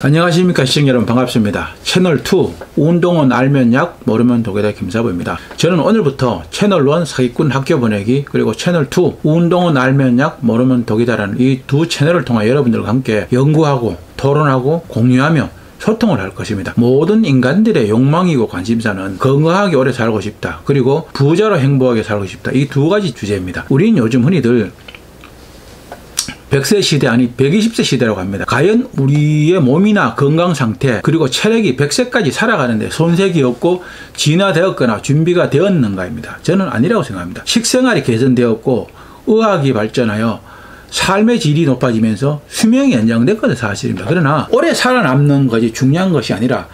안녕하십니까 시청자 여러분, 반갑습니다. 채널2 운동은 알면 약 모르면 독이다 김사부입니다. 저는 오늘부터 채널1 사기꾼 학교 보내기, 그리고 채널2 운동은 알면 약 모르면 독이다라는 이 두 채널을 통해 여러분들과 함께 연구하고 토론하고 공유하며 소통을 할 것입니다. 모든 인간들의 욕망이고 관심사는 건강하게 오래 살고 싶다, 그리고 부자로 행복하게 살고 싶다, 이 두 가지 주제입니다. 우린 요즘 흔히들 100세 시대 아니 120세 시대라고 합니다. 과연 우리의 몸이나 건강 상태 그리고 체력이 100세까지 살아가는데 손색이 없고 진화되었거나 준비가 되었는가입니다. 저는 아니라고 생각합니다. 식생활이 개선되었고 의학이 발전하여 삶의 질이 높아지면서 수명이 연장된 것은 사실입니다. 그러나 오래 살아남는 것이 중요한 것이 아니라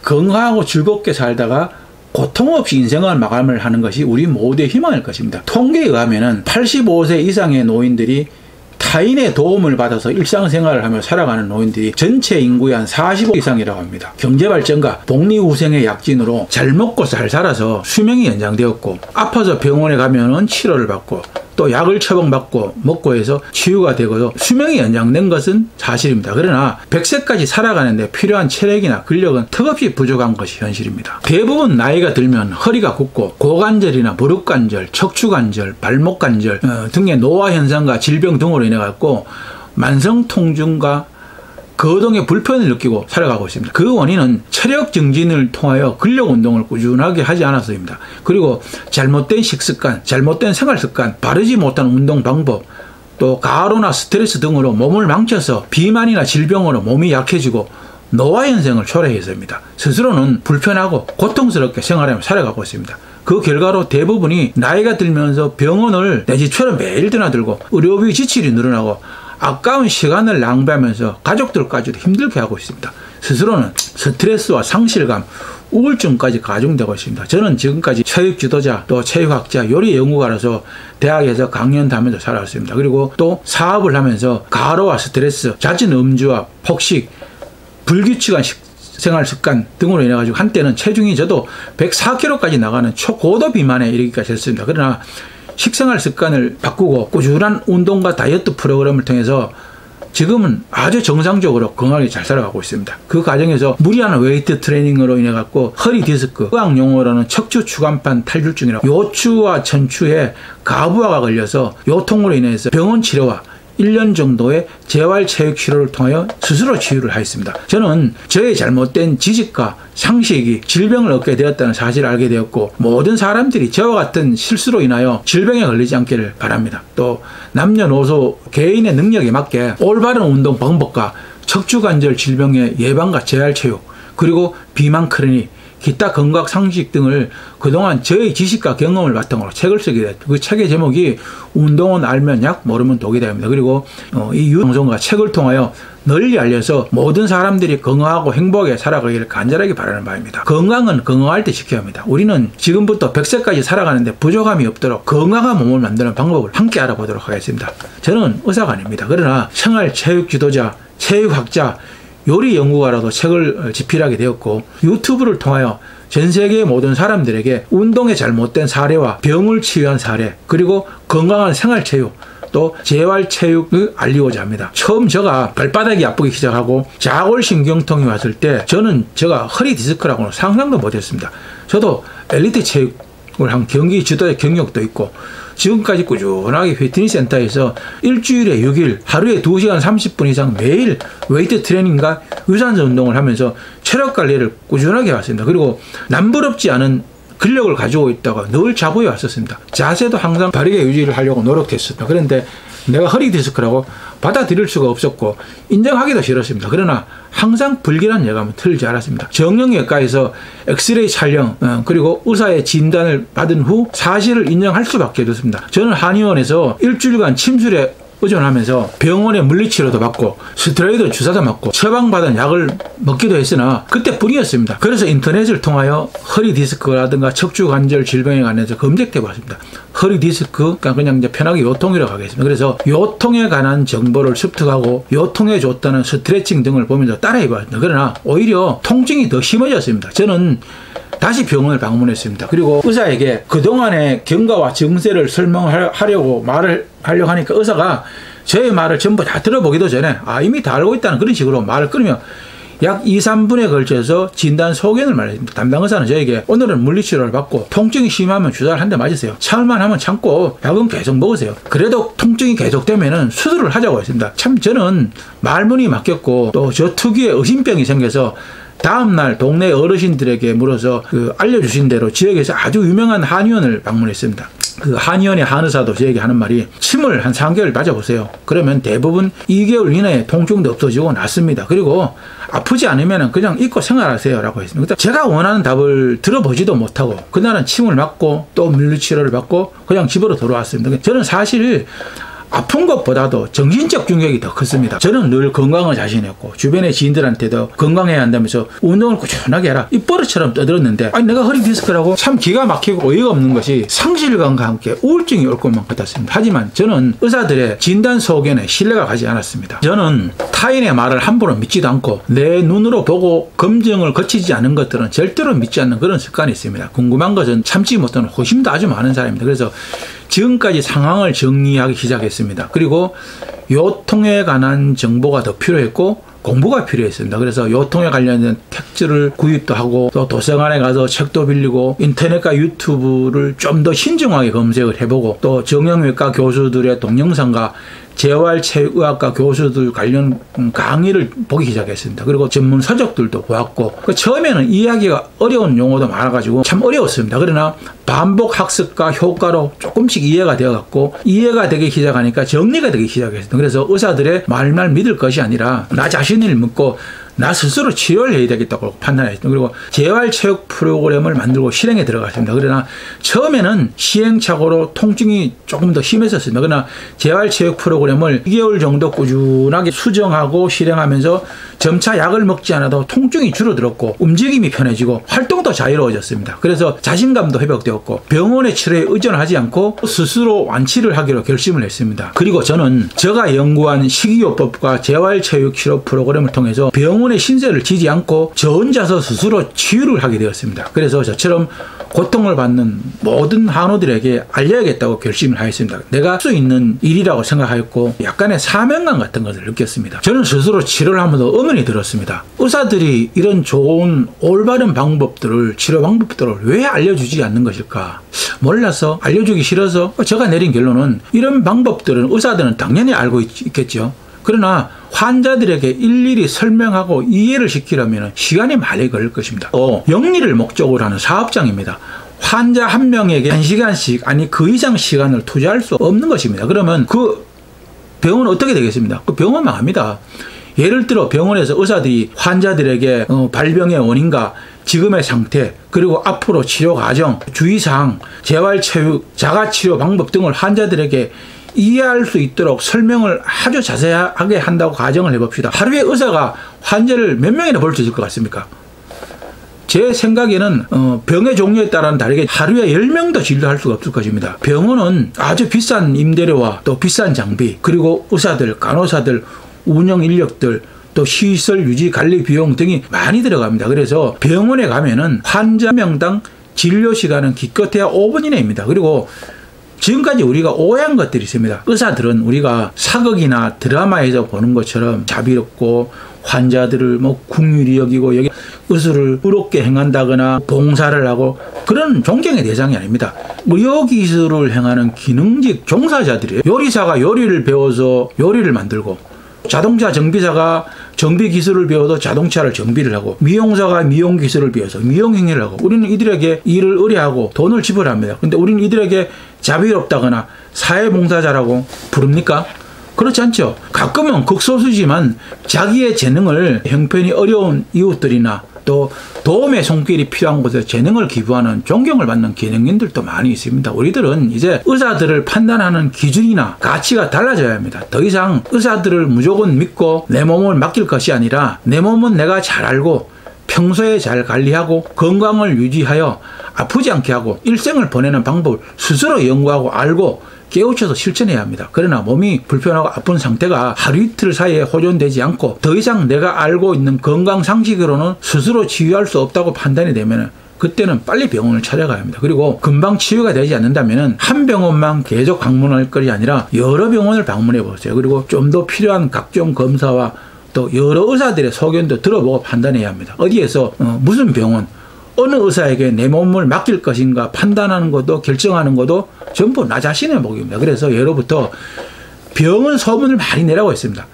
건강하고 즐겁게 살다가 고통 없이 인생을 마감을 하는 것이 우리 모두의 희망일 것입니다. 통계에 의하면 85세 이상의 노인들이 타인의 도움을 받아서 일상생활을 하며 살아가는 노인들이 전체 인구의 한 45% 이상이라고 합니다. 경제발전과 복리후생의 약진으로 잘 먹고 잘 살아서 수명이 연장되었고, 아파서 병원에 가면은 치료를 받고 또 약을 처방받고 먹고 해서 치유가 되고요, 수명이 연장된 것은 사실입니다. 그러나 100세까지 살아가는데 필요한 체력이나 근력은 턱없이 부족한 것이 현실입니다. 대부분 나이가 들면 허리가 굽고 고관절이나 무릎관절, 척추관절, 발목관절 등의 노화 현상과 질병 등으로 인해 갖고 만성 통증과 거동의 불편을 느끼고 살아가고 있습니다. 그 원인은 체력 증진을 통하여 근력 운동을 꾸준하게 하지 않아서입니다. 그리고 잘못된 식습관, 잘못된 생활습관, 바르지 못한 운동 방법, 또 과로나 스트레스 등으로 몸을 망쳐서 비만이나 질병으로 몸이 약해지고 노화 현상을 초래해서입니다. 스스로는 불편하고 고통스럽게 생활하며 살아가고 있습니다. 그 결과로 대부분이 나이가 들면서 병원을 내 집처럼 매일 드나들고 의료비 지출이 늘어나고 아까운 시간을 낭비하면서 가족들까지도 힘들게 하고 있습니다. 스스로는 스트레스와 상실감, 우울증까지 가중되고 있습니다. 저는 지금까지 체육 지도자, 또 체육학자, 요리 연구가로서 대학에서 강연도 하면서 살아왔습니다. 그리고 또 사업을 하면서 과로와 스트레스, 잦은 음주와 폭식, 불규칙한 생활 습관 등으로 인해 가지고 한때는 체중이 저도 104kg까지 나가는 초고도 비만에 이르기까지 했습니다. 그러나 식생활 습관을 바꾸고 꾸준한 운동과 다이어트 프로그램을 통해서 지금은 아주 정상적으로 건강하게 잘 살아가고 있습니다. 그 과정에서 무리한 웨이트 트레이닝으로 인해 갖고 허리 디스크, 의학 용어로는 척추 추간판 탈출증이라고 요추와 천추에 가부화가 걸려서 요통으로 인해서 병원 치료와 1년 정도의 재활체육 치료를 통하여 스스로 치유를 하였습니다. 저는 저의 잘못된 지식과 상식이 질병을 얻게 되었다는 사실을 알게 되었고, 모든 사람들이 저와 같은 실수로 인하여 질병에 걸리지 않기를 바랍니다. 또 남녀노소 개인의 능력에 맞게 올바른 운동 방법과 척추관절 질병의 예방과 재활체육, 그리고 비만 크로닉, 기타 건강 상식 등을 그동안 저의 지식과 경험을 바탕으로 책을 쓰게 됐죠. 그 책의 제목이 운동은 알면 약 모르면 독이다입니다. 그리고 이 유방송과 책을 통하여 널리 알려서 모든 사람들이 건강하고 행복하게 살아가기를 간절하게 바라는 바입니다. 건강은 건강할 때 지켜야 합니다. 우리는 지금부터 100세까지 살아가는데 부족함이 없도록 건강한 몸을 만드는 방법을 함께 알아보도록 하겠습니다. 저는 의사가 아닙니다. 그러나 생활체육 지도자, 체육학자, 요리 연구가로도 책을 집필하게 되었고, 유튜브를 통하여 전 세계의 모든 사람들에게 운동의 잘못된 사례와 병을 치유한 사례, 그리고 건강한 생활체육, 또 재활체육을 알리고자 합니다. 처음 제가 발바닥이 아프기 시작하고 자골신경통이 왔을 때 저는 제가 허리 디스크라고는 상상도 못했습니다. 저도 엘리트 체육을 한 경기 지도자 경력도 있고, 지금까지 꾸준하게 피트니스 센터에서 일주일에 6일 하루에 2시간 30분 이상 매일 웨이트 트레이닝과 유산소 운동을 하면서 체력 관리를 꾸준하게 해왔습니다. 그리고 남부럽지 않은 근력을 가지고 있다가 늘 자부해 왔었습니다. 자세도 항상 바르게 유지를 하려고 노력했습니다. 그런데 내가 허리 디스크라고 받아들일 수가 없었고 인정하기도 싫었습니다. 그러나 항상 불길한 예감은 틀리지 않았습니다. 정형외과에서 엑스레이 촬영, 그리고 의사의 진단을 받은 후 사실을 인정할 수밖에 없습니다. 저는 한의원에서 일주일간 침술에 의존하면서 병원의 물리치료도 받고 스테로이드 주사도 맞고 처방받은 약을 먹기도 했으나 그때뿐이었습니다. 그래서 인터넷을 통하여 허리 디스크라든가 척추관절 질병에 관해서 검색해 봤습니다. 허리 디스크, 그냥 이제 편하게 요통이라고 하겠습니다. 그래서 요통에 관한 정보를 습득하고 요통에 좋다는 스트레칭 등을 보면서 따라해 봤습니다. 그러나 오히려 통증이 더 심해졌습니다. 저는 다시 병원을 방문했습니다. 그리고 의사에게 그동안의 경과와 증세를 설명하려고 말을 하려고 하니까 의사가 저의 말을 전부 다 들어보기도 전에 이미 다 알고 있다는 그런 식으로 말을 끊으며 약 2, 3분에 걸쳐서 진단 소견을 말했습니다. 담당 의사는 저에게 오늘은 물리치료를 받고 통증이 심하면 주사를 한 대 맞으세요. 참을만 하면 참고 약은 계속 먹으세요. 그래도 통증이 계속되면 수술을 하자고 했습니다. 참 저는 말문이 막혔고 또 저 특유의 의심병이 생겨서 다음날 동네 어르신들에게 물어서 알려주신 대로 지역에서 아주 유명한 한의원을 방문했습니다. 그 한의원의 한의사도 저에게 하는 말이 침을 한 3개월 맞아보세요. 그러면 대부분 2개월 이내에 통증도 없어지고 낫습니다. 그리고 아프지 않으면 그냥 잊고 생활하세요 라고 했습니다. 제가 원하는 답을 들어보지도 못하고 그날은 침을 맞고 또 물리치료를 받고 그냥 집으로 돌아왔습니다. 저는 사실 아픈 것보다도 정신적 충격이 더 컸습니다. 저는 늘 건강을 자신했고 주변의 지인들한테도 건강해야 한다면서 운동을 꾸준하게 해라 입버릇처럼 떠들었는데 아니 내가 허리 디스크라고 참 기가 막히고 어이가 없는 것이 상실감과 함께 우울증이 올 것만 같았습니다. 하지만 저는 의사들의 진단 소견에 신뢰가 가지 않았습니다. 저는 타인의 말을 함부로 믿지도 않고 내 눈으로 보고 검증을 거치지 않은 것들은 절대로 믿지 않는 그런 습관이 있습니다. 궁금한 것은 참지 못하는 호심도 아주 많은 사람입니다. 그래서 지금까지 상황을 정리하기 시작했습니다. 그리고 요통에 관한 정보가 더 필요했고 공부가 필요했습니다. 그래서 요통에 관련된 text를 구입도 하고 또 도서관에 가서 책도 빌리고 인터넷과 유튜브를 좀 더 신중하게 검색을 해보고 또 정형외과 교수들의 동영상과 재활체육의학과 교수들 관련 강의를 보기 시작했습니다. 그리고 전문 서적들도 보았고 처음에는 이해하기가 어려운 용어도 많아가지고 참 어려웠습니다. 그러나 반복 학습과 효과로 조금씩 이해가 되어갔고 이해가 되기 시작하니까 정리가 되기 시작했습니다. 그래서 의사들의 말만 믿을 것이 아니라 나 자신을 믿고 나 스스로 치료를 해야 되겠다고 판단했습니다. 그리고 재활체육 프로그램을 만들고 실행에 들어갔습니다. 그러나 처음에는 시행착오로 통증이 조금 더 심했었습니다. 그러나 재활체육 프로그램을 2개월 정도 꾸준하게 수정하고 실행하면서 점차 약을 먹지 않아도 통증이 줄어들었고 움직임이 편해지고 활동도 자유로워졌습니다. 그래서 자신감도 회복되었고 병원의 치료에 의존하지 않고 스스로 완치를 하기로 결심을 했습니다. 그리고 저는 제가 연구한 식이요법과 재활체육 치료 프로그램을 통해서 병원의 신세를 지지 않고 저 혼자서 스스로 치유를 하게 되었습니다. 그래서 저처럼 고통을 받는 모든 한우들에게 알려야겠다고 결심을 하였습니다. 내가 할 수 있는 일이라고 생각하였고 약간의 사명감 같은 것을 느꼈습니다. 저는 스스로 치료를 하면서 의문이 들었습니다. 의사들이 이런 좋은 올바른 방법들을 치료 방법들을 왜 알려주지 않는 것일까? 몰라서 알려주기 싫어서 제가 내린 결론은 이런 방법들은 의사들은 당연히 알고 있겠죠. 그러나 환자들에게 일일이 설명하고 이해를 시키려면 시간이 많이 걸릴 것입니다. 영리를 목적으로 하는 사업장입니다. 환자 한 명에게 1시간씩 아니 그 이상 시간을 투자할 수 없는 것입니다. 그러면 그 병원은 어떻게 되겠습니다? 그 병원 망합니다. 예를 들어 병원에서 의사들이 환자들에게 발병의 원인과 지금의 상태 그리고 앞으로 치료 과정, 주의사항, 재활체육, 자가치료 방법 등을 환자들에게 이해할 수 있도록 설명을 아주 자세하게 한다고 가정을 해봅시다. 하루에 의사가 환자를 몇 명이나 볼 수 있을 것 같습니까? 제 생각에는 병의 종류에 따라 다르게 하루에 10명도 진료할 수가 없을 것입니다. 병원은 아주 비싼 임대료와 또 비싼 장비 그리고 의사들, 간호사들, 운영 인력들 또 시설 유지 관리 비용 등이 많이 들어갑니다. 그래서 병원에 가면은 환자 명당 진료 시간은 기껏해야 5분 이내입니다. 그리고 지금까지 우리가 오해한 것들이 있습니다. 의사들은 우리가 사극이나 드라마에서 보는 것처럼 자비롭고 환자들을 긍휼히 여기고 여기 의술을 의롭게 행한다거나 봉사를 하고 그런 존경의 대상이 아닙니다. 의료기술을 행하는 기능직 종사자들이에요. 요리사가 요리를 배워서 요리를 만들고 자동차 정비사가 정비 기술을 배워도 자동차를 정비를 하고 미용사가 미용 기술을 배워서 미용 행위를 하고 우리는 이들에게 일을 의뢰하고 돈을 지불합니다. 근데 우리는 이들에게 자비롭다거나 사회봉사자라고 부릅니까? 그렇지 않죠. 가끔은 극소수지만 자기의 재능을 형편이 어려운 이웃들이나 또 도움의 손길이 필요한 곳에 재능을 기부하는 존경을 받는 기능인들도 많이 있습니다. 우리들은 이제 의사들을 판단하는 기준이나 가치가 달라져야 합니다. 더 이상 의사들을 무조건 믿고 내 몸을 맡길 것이 아니라 내 몸은 내가 잘 알고 평소에 잘 관리하고 건강을 유지하여 아프지 않게 하고 일생을 보내는 방법을 스스로 연구하고 알고 깨우쳐서 실천해야 합니다. 그러나 몸이 불편하고 아픈 상태가 하루 이틀 사이에 호전되지 않고 더 이상 내가 알고 있는 건강 상식으로는 스스로 치유할 수 없다고 판단이 되면 그때는 빨리 병원을 찾아가야 합니다. 그리고 금방 치유가 되지 않는다면 한 병원만 계속 방문할 것이 아니라 여러 병원을 방문해 보세요. 그리고 좀 더 필요한 각종 검사와 또 여러 의사들의 소견도 들어보고 판단해야 합니다. 어디에서 무슨 병원 어느 의사에게 내 몸을 맡길 것인가 판단하는 것도 결정하는 것도 전부 나 자신의 몫입니다. 그래서 예로부터 병은 소문을 많이 내라고 했습니다.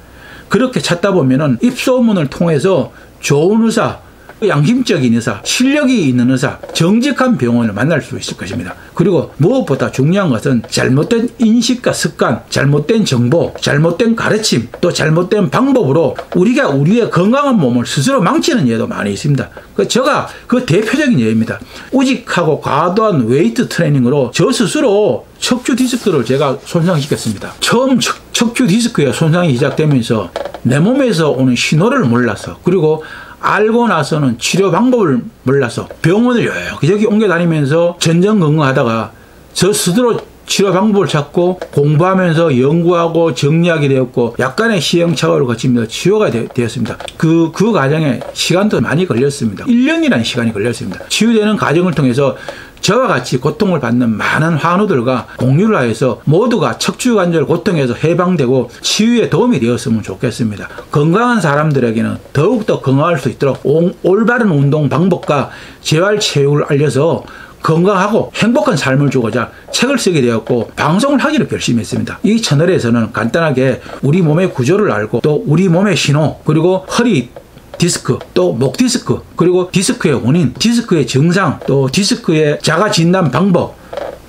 그렇게 찾다 보면은 입소문을 통해서 좋은 의사, 양심적인 의사, 실력이 있는 의사, 정직한 병원을 만날 수 있을 것입니다. 그리고 무엇보다 중요한 것은 잘못된 인식과 습관, 잘못된 정보, 잘못된 가르침, 또 잘못된 방법으로 우리가 우리의 건강한 몸을 스스로 망치는 예도 많이 있습니다. 제가 그 대표적인 예입니다. 우직하고 과도한 웨이트 트레이닝으로 저 스스로 척추 디스크를 제가 손상시켰습니다. 처음 척추 디스크의 손상이 시작되면서 내 몸에서 오는 신호를 몰라서, 그리고 알고 나서는 치료 방법을 몰라서 병원을 여기저기 옮겨다니면서 전전긍긍하다가 저 스스로 치료 방법을 찾고 공부하면서 연구하고 정리하게 되었고 약간의 시행착오를 거치면서 치유가 되었습니다. 그 과정에 시간도 많이 걸렸습니다. 1년이라는 시간이 걸렸습니다. 치유되는 과정을 통해서 저와 같이 고통을 받는 많은 환우들과 공유를 하여서 모두가 척추관절 고통에서 해방되고 치유에 도움이 되었으면 좋겠습니다. 건강한 사람들에게는 더욱더 건강할 수 있도록 올바른 운동 방법과 재활체육을 알려서 건강하고 행복한 삶을 주고자 책을 쓰게 되었고 방송을 하기로 결심했습니다. 이 채널에서는 간단하게 우리 몸의 구조를 알고 또 우리 몸의 신호, 그리고 허리 디스크, 또 목 디스크, 그리고 디스크의 원인, 디스크의 증상, 또 디스크의 자가 진단 방법,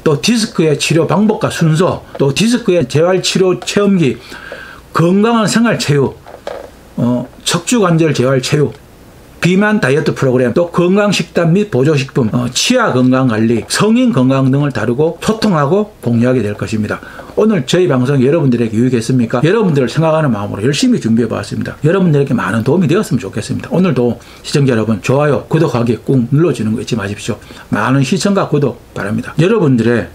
또 디스크의 치료 방법과 순서, 또 디스크의 재활치료 체험기, 건강한 생활체육, 척추관절 재활체육, 비만 다이어트 프로그램, 또 건강식단 및 보조식품, 치아 건강관리, 성인 건강 등을 다루고 소통하고 공유하게 될 것입니다. 오늘 저희 방송 여러분들에게 유익했습니까? 여러분들을 생각하는 마음으로 열심히 준비해 보았습니다. 여러분들에게 많은 도움이 되었으면 좋겠습니다. 오늘도 시청자 여러분, 좋아요, 구독하기 꾹 눌러주는 거 잊지 마십시오. 많은 시청과 구독 바랍니다. 여러분들의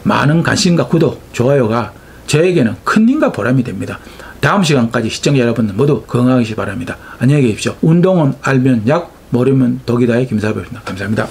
많은 관심과 구독, 좋아요가 저에게는 큰 힘과 보람이 됩니다. 다음 시간까지 시청자 여러분 모두 건강하시기 바랍니다. 안녕히 계십시오. 운동은 알면 약, 모르면 독이다의 김사부였습니다. 감사합니다.